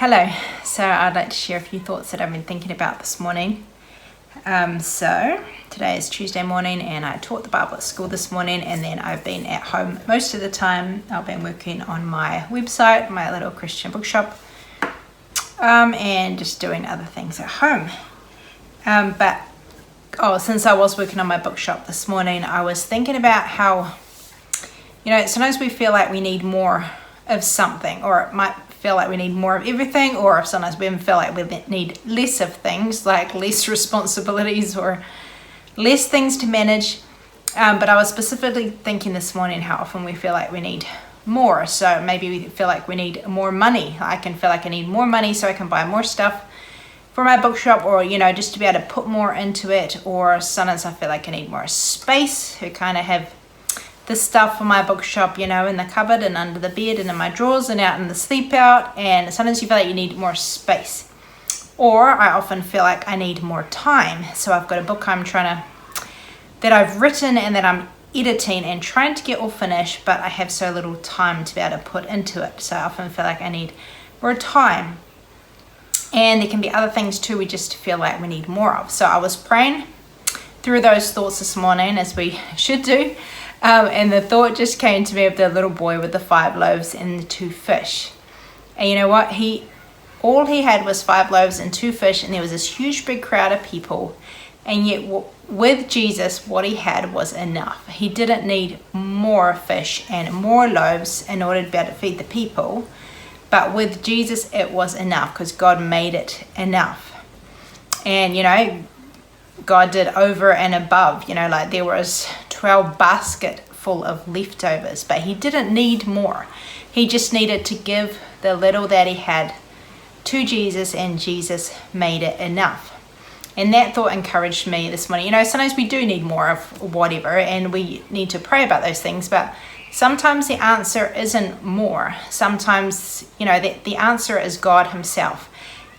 Hello, so I'd like to share a few thoughts that I've been thinking about this morning. So today is Tuesday morning and I taught the Bible at school this morning, and then I've been at home most of the time. I've been working on my website, my little Christian bookshop, and just doing other things at home. Since I was working on my bookshop this morning, I was thinking about how, sometimes we feel like we need more of something, or it might feel like we need more of everything, or sometimes we feel like we need less of things, like less responsibilities or less things to manage. But I was specifically thinking this morning how often we feel like we need more. So maybe we feel like we need more money. I can feel like I need more money so I can buy more stuff for my bookshop, or just to be able to put more into it. Or sometimes I feel like I need more space. I kind of have the stuff for my bookshop, in the cupboard and under the bed and in my drawers and out in the sleep out, and sometimes you feel like you need more space. Or I often feel like I need more time. So I've got a book that I've written and that I'm editing and trying to get all finished, but I have so little time to be able to put into it. So I often feel like I need more time. And there can be other things too we just feel like we need more of. So I was praying through those thoughts this morning, as we should do. And the thought just came to me of the little boy with the 5 loaves and the 2 fish. And you know what? All he had was 5 loaves and 2 fish, and there was this huge big crowd of people. And yet with Jesus, what he had was enough. He didn't need more fish and more loaves in order to be able to feed the people. But with Jesus, it was enough because God made it enough. And, God did over and above, like there was 12 basket full of leftovers, but he didn't need more. He just needed to give the little that he had to Jesus, and Jesus made it enough. And that thought encouraged me this morning. Sometimes we do need more of whatever, and we need to pray about those things, but sometimes the answer isn't more. Sometimes, the answer is God himself.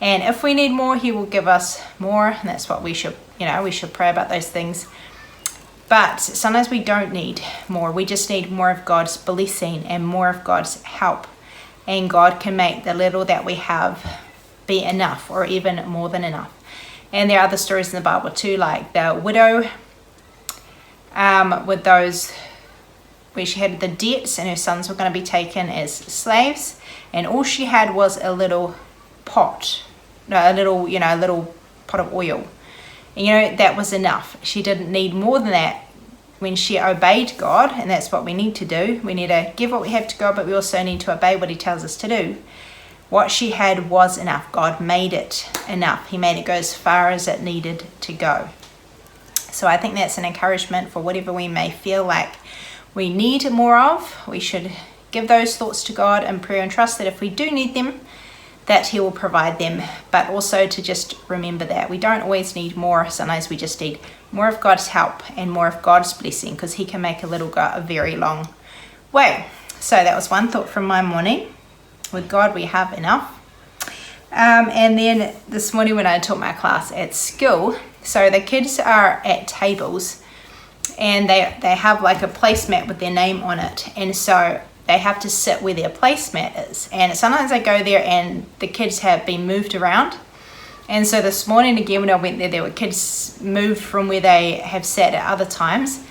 And if we need more, he will give us more. And that's what we should, we should pray about those things. But sometimes we don't need more. We just need more of God's blessing and more of God's help. And God can make the little that we have be enough, or even more than enough. And there are other stories in the Bible too, like the widow with those where she had the debts and her sons were going to be taken as slaves. And all she had was a little pot. A little pot of oil. And, that was enough. She didn't need more than that when she obeyed God, and that's what we need to do. We need to give what we have to God, but we also need to obey what he tells us to do. What she had was enough. God made it enough. He made it go as far as it needed to go. So I think that's an encouragement for whatever we may feel like we need more of. We should give those thoughts to God in prayer and trust that if we do need them, that he will provide them, but also to just remember that we don't always need more. Sometimes we just need more of God's help and more of God's blessing, because he can make a little go a very long way. So that was one thought from my morning. With God, we have enough. And then this morning when I taught my class at school, so the kids are at tables and they have like a placemat with their name on it. And so they have to sit where their placemat is. And sometimes I go there and the kids have been moved around. And so this morning again when I went there were kids moved from where they have sat at other times.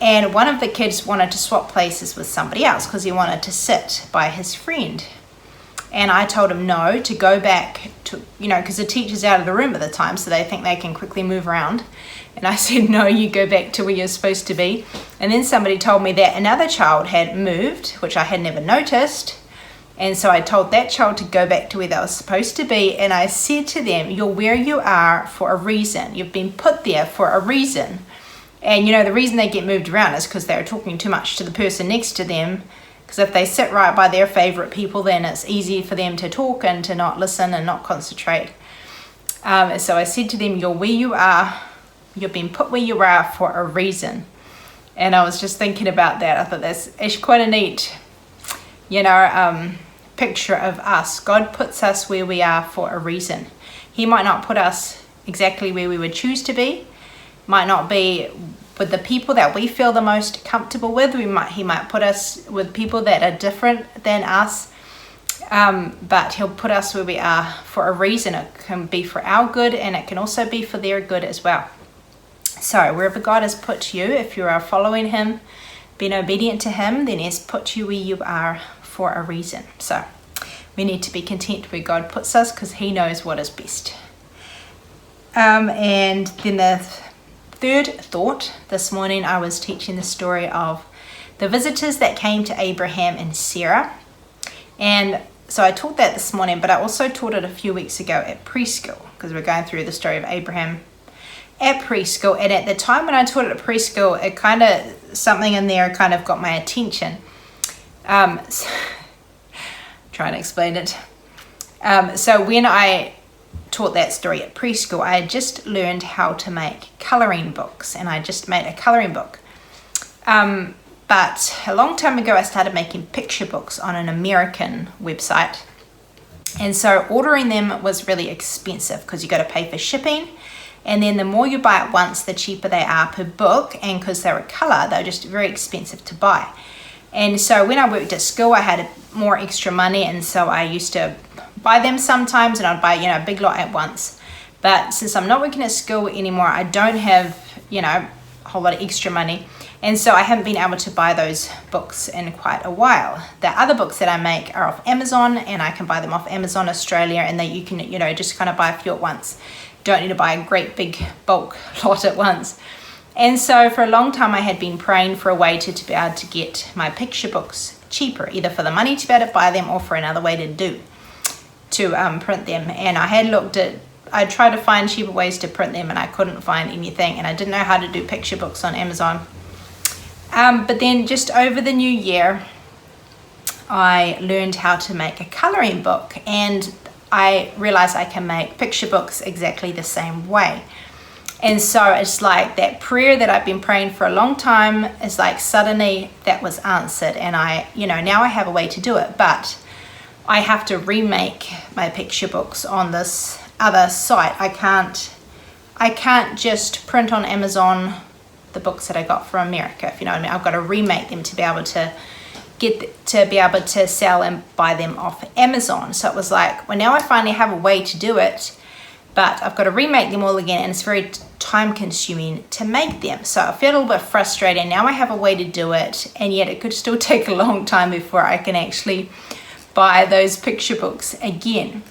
And one of the kids wanted to swap places with somebody else because he wanted to sit by his friend. And I told him no, to go back to, because the teacher's out of the room at the time, so they think they can quickly move around. And I said, no, you go back to where you're supposed to be. And then somebody told me that another child had moved, which I had never noticed. And so I told that child to go back to where they were supposed to be. And I said to them, you're where you are for a reason. You've been put there for a reason. And, the reason they get moved around is because they're talking too much to the person next to them. Because if they sit right by their favorite people, then it's easy for them to talk and to not listen and not concentrate. So I said to them, you're where you are. You've been put where you are for a reason. And I was just thinking about that. I thought that's actually quite a neat, picture of us. God puts us where we are for a reason. He might not put us exactly where we would choose to be. Might not be with the people that we feel the most comfortable with. He might put us with people that are different than us. But he'll put us where we are for a reason. It can be for our good, and it can also be for their good as well. So wherever God has put you, if you are following him, being obedient to him, then he's put you where you are for a reason. So we need to be content where God puts us, because he knows what is best. And then the third thought this morning, I was teaching the story of the visitors that came to Abraham and Sarah. And so I taught that this morning, but I also taught it a few weeks ago at preschool, because we're going through the story of Abraham at preschool. And at the time when I taught it at preschool, it kind of, something in there kind of got my attention. So, trying to explain it. So when I taught that story at preschool, I had just learned how to make coloring books, and I just made a coloring book. But a long time ago, I started making picture books on an American website. And so ordering them was really expensive, because you got to pay for shipping. And then the more you buy at once, the cheaper they are per book. And because they were color, they're just very expensive to buy. And so when I worked at school, I had more extra money. And so I used to buy them sometimes, and I'd buy, a big lot at once. But since I'm not working at school anymore, I don't have, a whole lot of extra money. And so I haven't been able to buy those books in quite a while. The other books that I make are off Amazon, and I can buy them off Amazon Australia, and then you can, just kind of buy a few at once. Don't need to buy a great big bulk lot at once. And so for a long time, I had been praying for a way to be able to get my picture books cheaper, either for the money to be able to buy them or for another way to print them. And I tried to find cheaper ways to print them, and I couldn't find anything, and I didn't know how to do picture books on Amazon. But then just over the new year, I learned how to make a coloring book, and I realized I can make picture books exactly the same way. And so it's like that prayer that I've been praying for a long time is like suddenly that was answered, and now I have a way to do it. But I have to remake my picture books on this other site. I can't just print on Amazon the books that I got from America, if you know what I mean. I've got to remake them to be able to sell and buy them off Amazon. So it was like, well, now I finally have a way to do it, but I've got to remake them all again, and it's very time consuming to make them. So I feel a little bit frustrated. Now I have a way to do it, and yet it could still take a long time before I can actually buy those picture books again.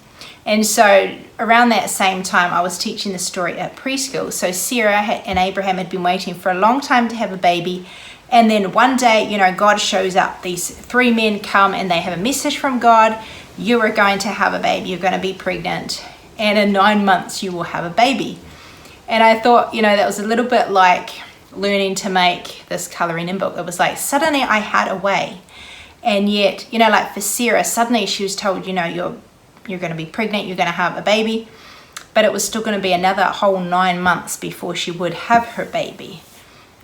And so around that same time, I was teaching the story at preschool. So Sarah and Abraham had been waiting for a long time to have a baby. And then one day, God shows up. These three men come, and they have a message from God. You are going to have a baby. You're going to be pregnant. And in 9 months, you will have a baby. And I thought, that was a little bit like learning to make this coloring in book. It was like suddenly I had a way. And yet, like for Sarah, suddenly she was told, you're going to be pregnant, you're going to have a baby, but it was still going to be another whole 9 months before she would have her baby.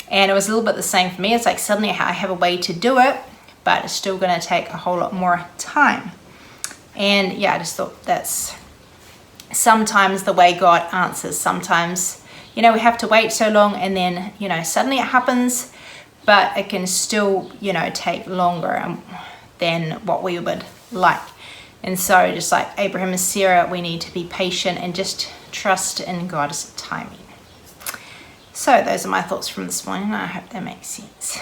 And it was a little bit the same for me. It's like suddenly I have a way to do it, but it's still going to take a whole lot more time. And I just thought that's sometimes the way God answers. Sometimes, we have to wait so long, and then, suddenly it happens, but it can still, take longer than what we would like. And so just like Abraham and Sarah, we need to be patient and just trust in God's timing. So those are my thoughts from this morning. I hope that makes sense.